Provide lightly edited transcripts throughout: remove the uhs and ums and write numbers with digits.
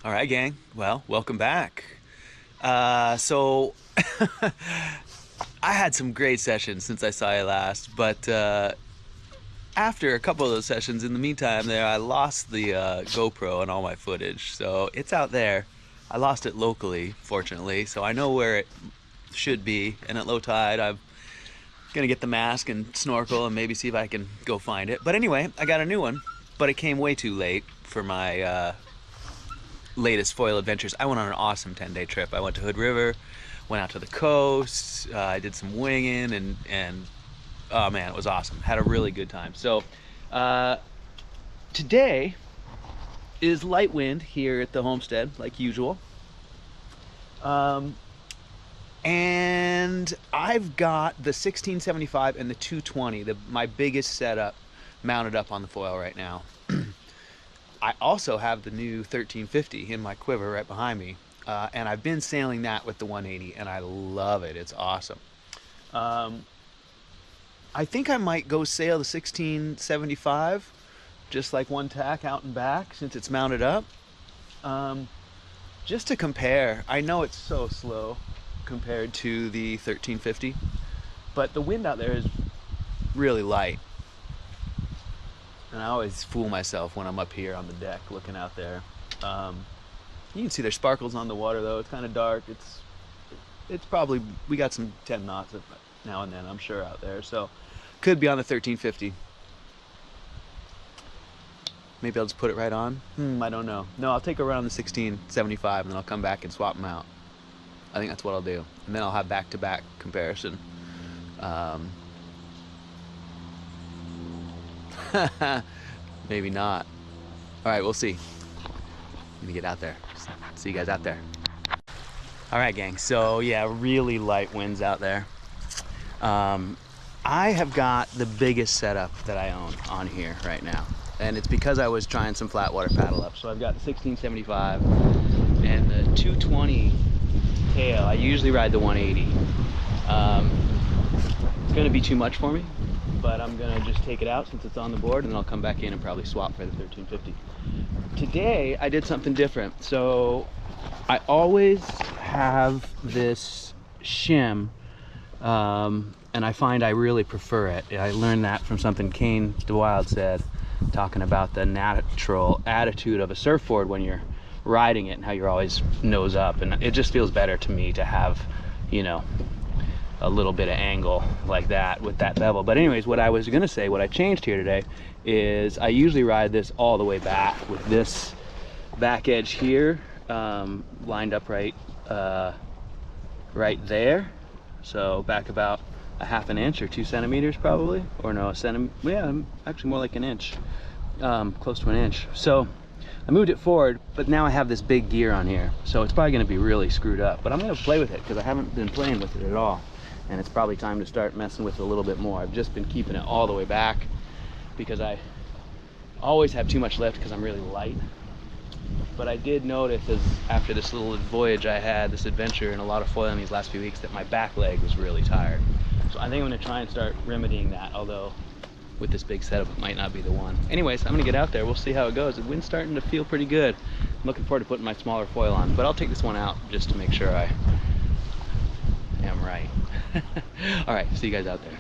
All right, gang. Well, welcome back. So I had some great sessions since I saw you last, but after a couple of those sessions, in the meantime, there I lost the GoPro and all my footage. So it's out there. I lost it locally, fortunately, so I know where it should be. And at low tide, I'm gonna get the mask and snorkel and maybe see if I can go find it. But anyway, I got a new one, but it came way too late for my latest foil adventures. I went on an awesome 10-day trip. I went to Hood River, went out to the coast. I did some winging and oh man, it was awesome. Had a really good time. So today is light wind here at the homestead, like usual. And I've got the 1675 and the 220, my biggest setup, mounted up on the foil right now. I also have the new 1350 in my quiver right behind me, and I've been sailing that with the 180, and I love it. It's awesome. I think I might go sail the 1675, just like one tack out and back, since it's mounted up. Just to compare, I know it's so slow compared to the 1350, but the wind out there is really light. And I always fool myself when I'm up here on the deck looking out there. You can see there's sparkles on the water though. It's kind of dark. It's probably, we got some 10 knots now and then, I'm sure, out there. So could be on the 1350. Maybe I'll just put it right on. I don't know. No, I'll take a run on the 1675 and then I'll come back and swap them out. I think that's what I'll do. And then I'll have back-to-back comparison. Maybe not. All right, we'll see. I'm gonna get out there. See you guys out there. All right, gang. So yeah, really light winds out there. I have got the biggest setup that I own on here right now, and it's because I was trying some flat water paddle up. So I've got the 1675 and the 220 tail. I usually ride the 180. It's gonna be too much for me, but I'm gonna just take it out since it's on the board, and then I'll come back in and probably swap for the 1350. Today I did something different. So I always have this shim, and I find I really prefer it. I learned that from something Kane DeWild said, talking about the natural attitude of a surfboard when you're riding it and how you're always nose up, and it just feels better to me to have, you know, a little bit of angle like that with that bevel. But anyways, what I was gonna say, what I changed here today is I usually ride this all the way back with this back edge here lined up right there. So back about a half an inch or 2 centimeters probably, or no, a centimeter, yeah, actually more like an inch, close to an inch. So I moved it forward, but now I have this big gear on here, so it's probably gonna be really screwed up, but I'm gonna play with it because I haven't been playing with it at all. And it's probably time to start messing with it a little bit more. I've just been keeping it all the way back because I always have too much lift because I'm really light. But I did notice, as after this little voyage I had, this adventure and a lot of foiling these last few weeks, that my back leg was really tired. So I think I'm gonna try and start remedying that, although with this big setup it might not be the one. Anyways, I'm gonna get out there, we'll see how it goes. The wind's starting to feel pretty good. I'm looking forward to putting my smaller foil on, but I'll take this one out just to make sure I am right. All right, see you guys out there.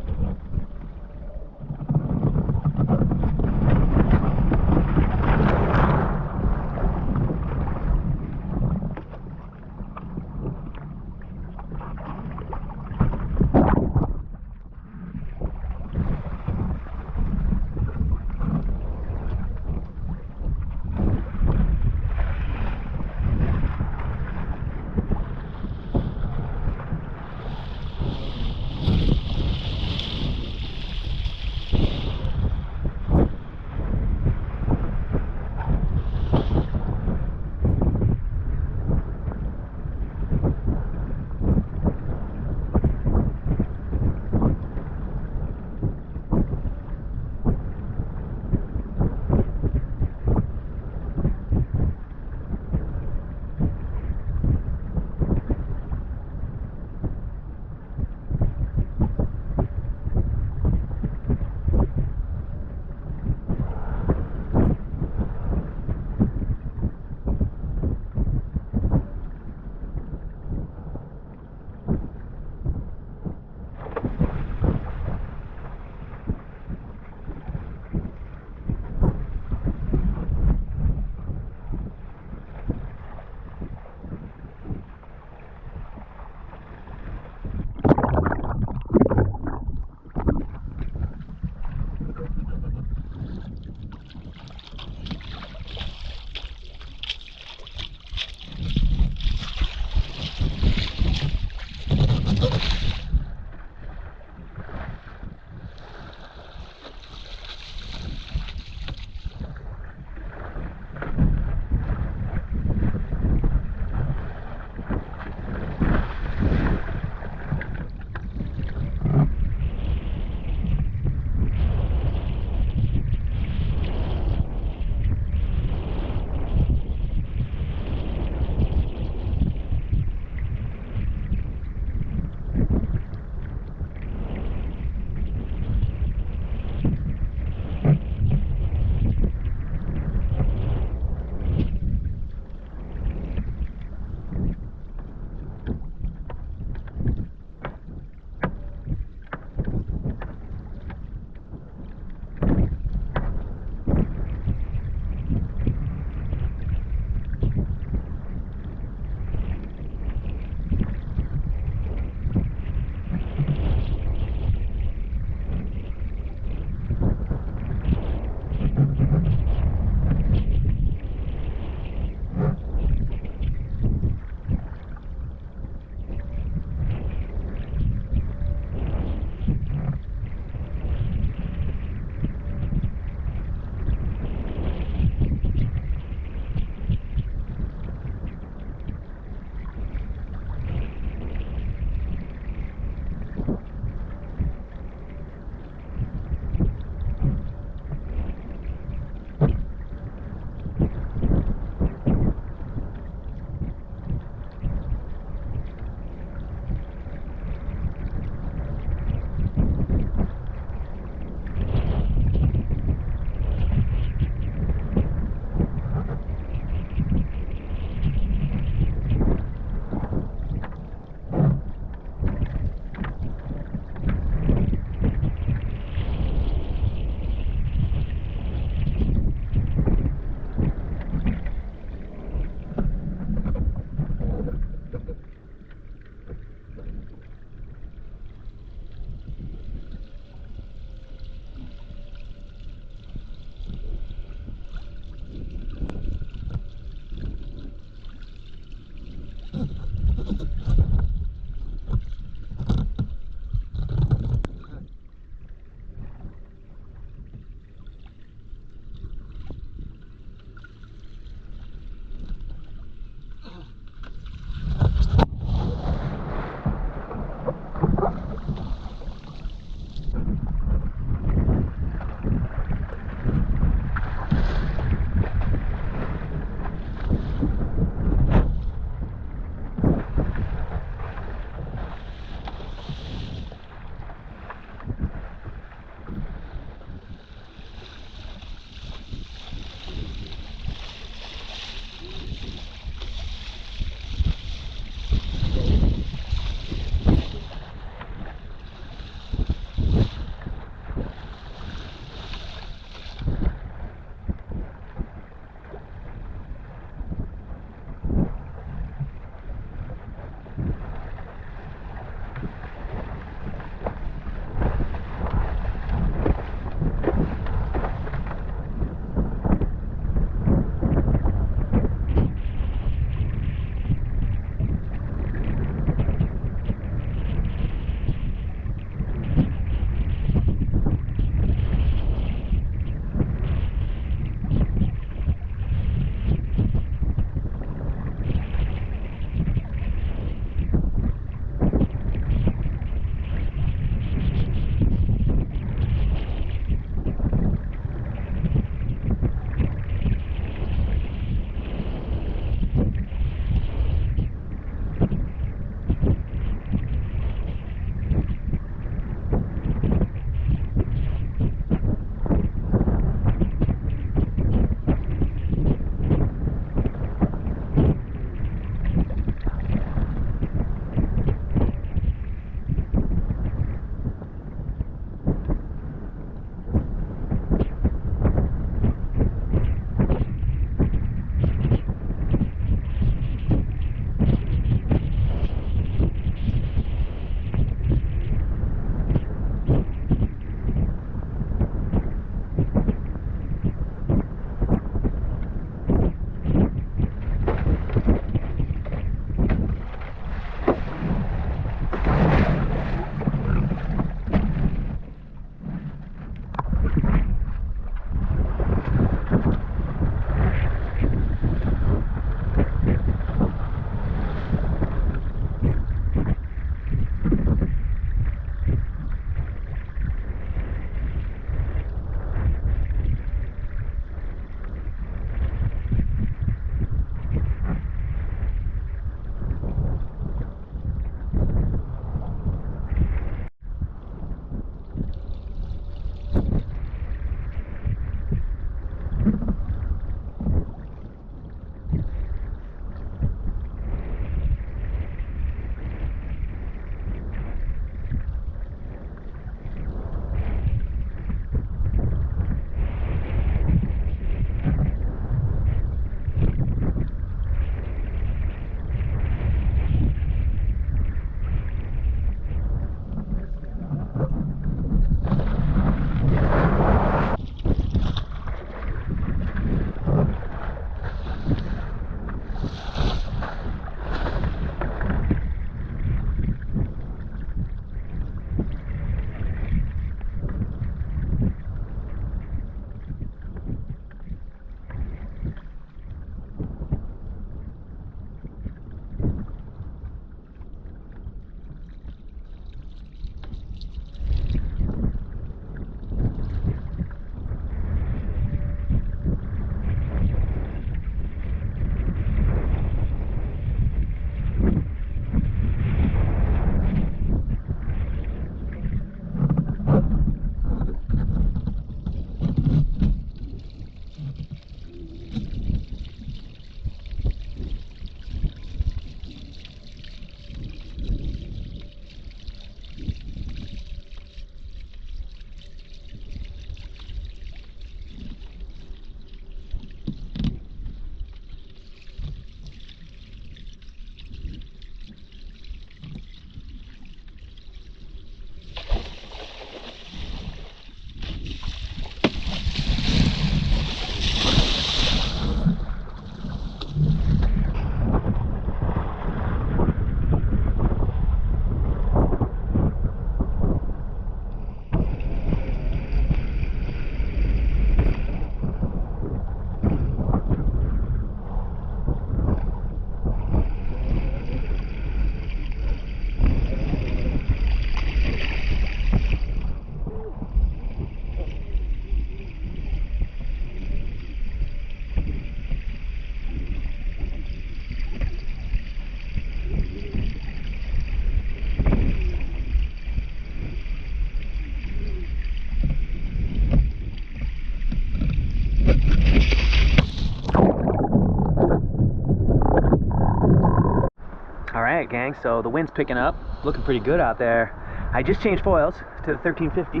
All right, gang, so the wind's picking up, looking pretty good out there. I just changed foils to the 1350,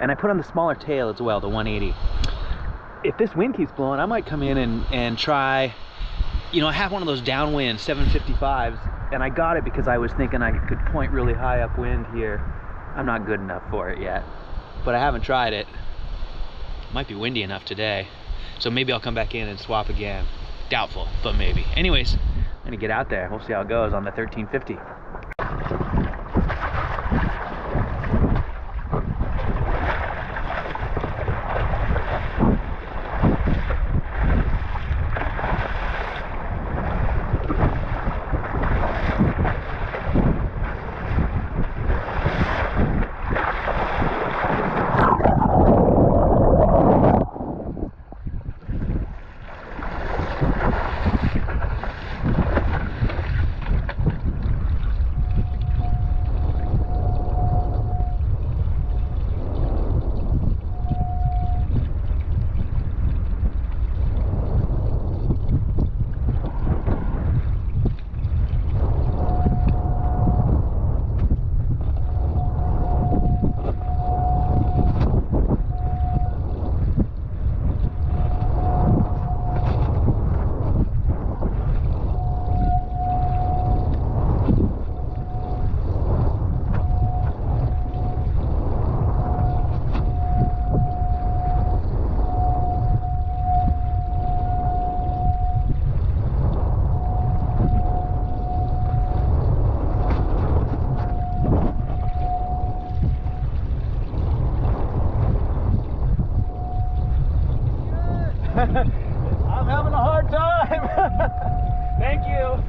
and I put on the smaller tail as well, the 180. If this wind keeps blowing, I might come in and try, you know, I have one of those downwind 755s, and I got it because I was thinking I could point really high upwind here. I'm not good enough for it yet, but I haven't tried it. Might be windy enough today, so maybe I'll come back in and swap again. Doubtful, but maybe. Anyways, I'm gonna get out there. We'll see how it goes on the 1350. I'm having a hard time. Thank you.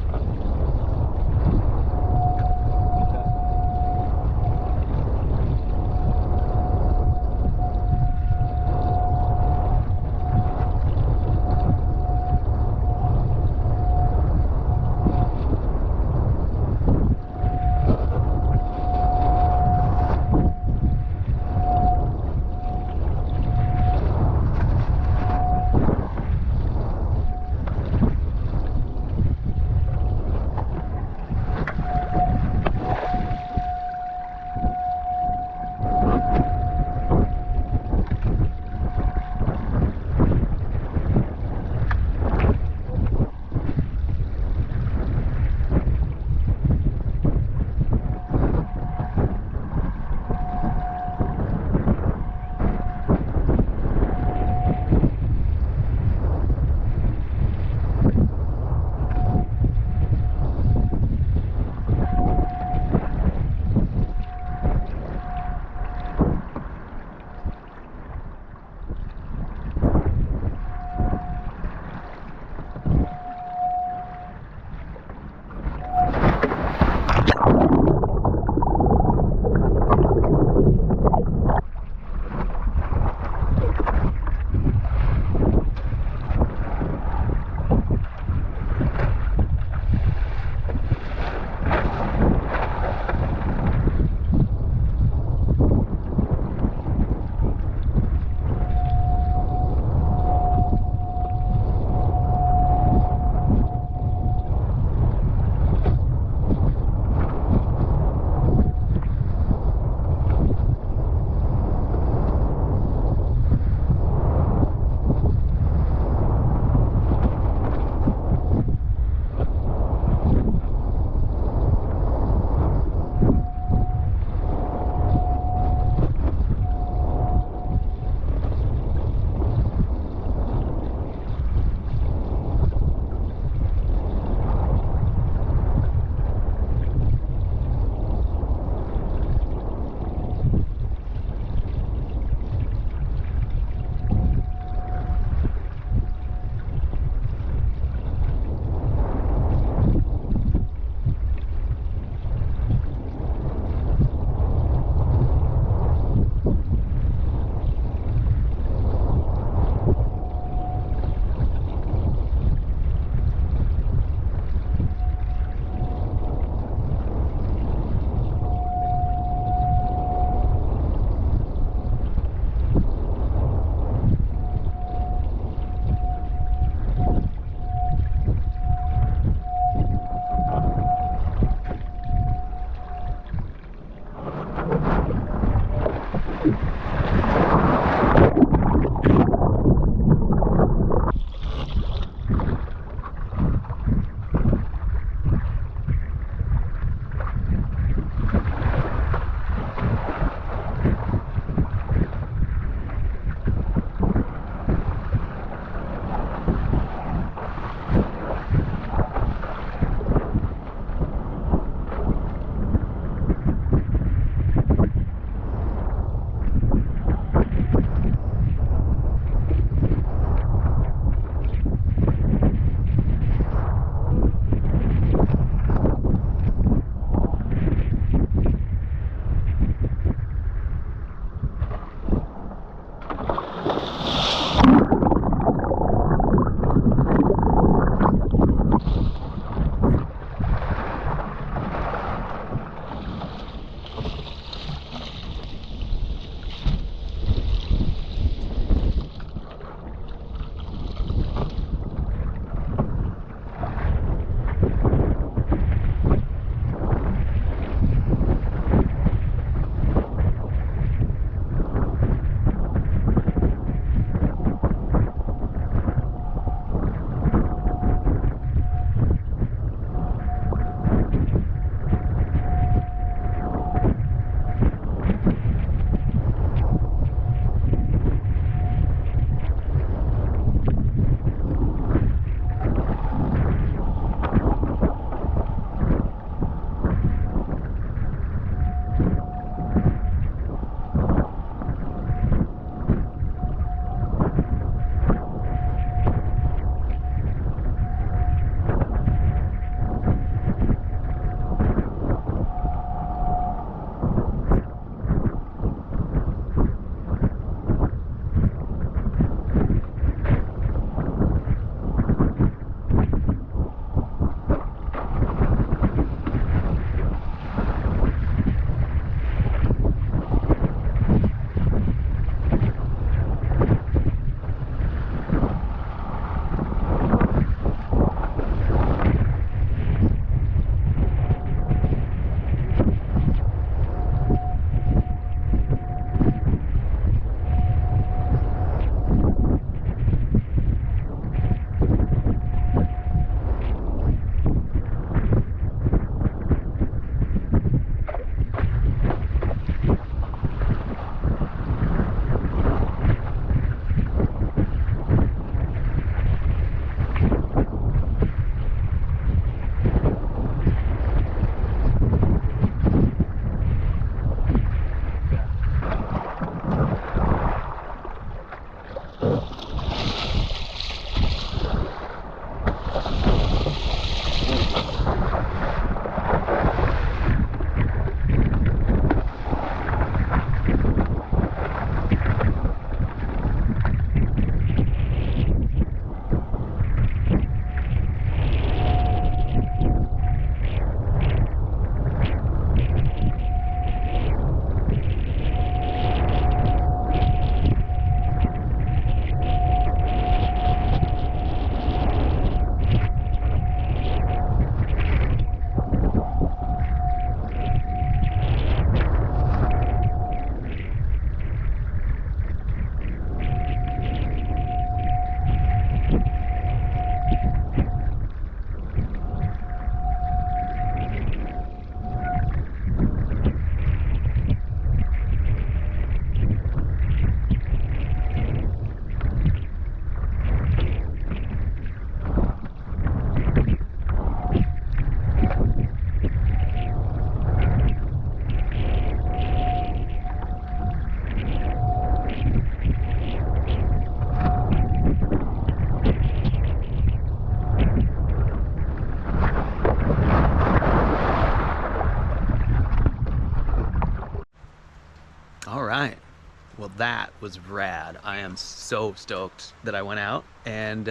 that was rad. I am so stoked that I went out, and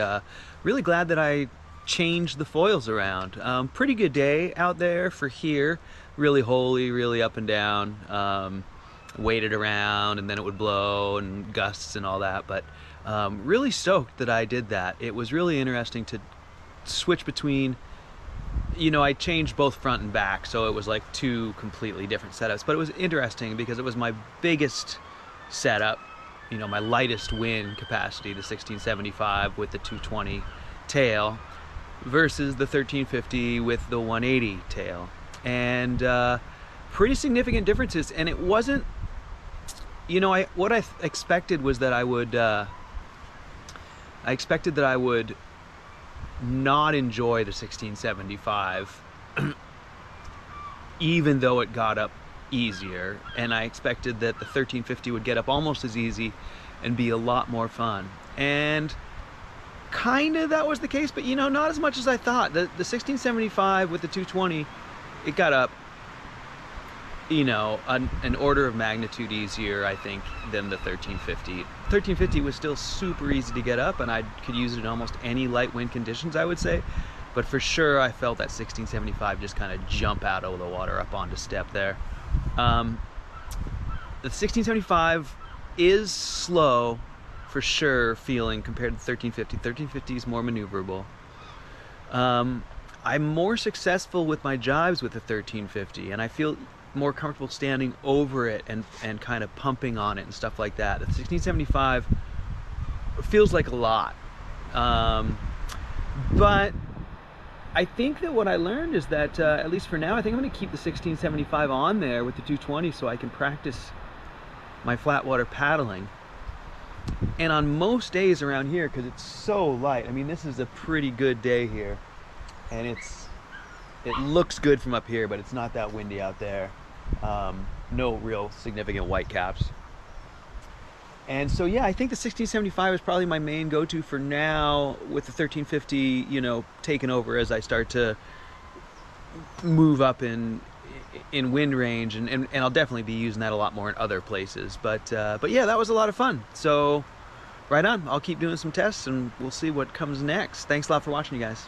really glad that I changed the foils around. Pretty good day out there for here. Really holy, really up and down. Waited around, and then it would blow, and gusts and all that, but really stoked that I did that. It was really interesting to switch between, you know, I changed both front and back, so it was like two completely different setups, but it was interesting because it was my biggest setup, you know, my lightest wind capacity, the 1675 with the 220 tail versus the 1350 with the 180 tail, and pretty significant differences. And it wasn't, you know, what I expected was that I expected that I would not enjoy the 1675 even though it got up easier, and I expected that the 1350 would get up almost as easy and be a lot more fun, and kind of that was the case, but you know, not as much as I thought. The 1675 with the 220, it got up, you know, an order of magnitude easier, I think, than the 1350. 1350 was still super easy to get up, and I could use it in almost any light wind conditions, I would say. But for sure, I felt that 1675 just kind of jump out of the water up onto step there. The 1675 is slow, for sure, feeling compared to the 1350. 1350 is more maneuverable. I'm more successful with my jives with the 1350, and I feel more comfortable standing over it and kind of pumping on it and stuff like that. The 1675 feels like a lot, but I think that what I learned is that at least for now, I think I'm going to keep the 1675 on there with the 220 so I can practice my flat water paddling. And on most days around here, because it's so light, I mean, this is a pretty good day here, and it looks good from up here, but it's not that windy out there. No real significant white caps. And so yeah, I think the 1675 is probably my main go-to for now, with the 1350, you know, taking over as I start to move up in wind range, and I'll definitely be using that a lot more in other places. But yeah, that was a lot of fun. So right on, I'll keep doing some tests and we'll see what comes next. Thanks a lot for watching, you guys.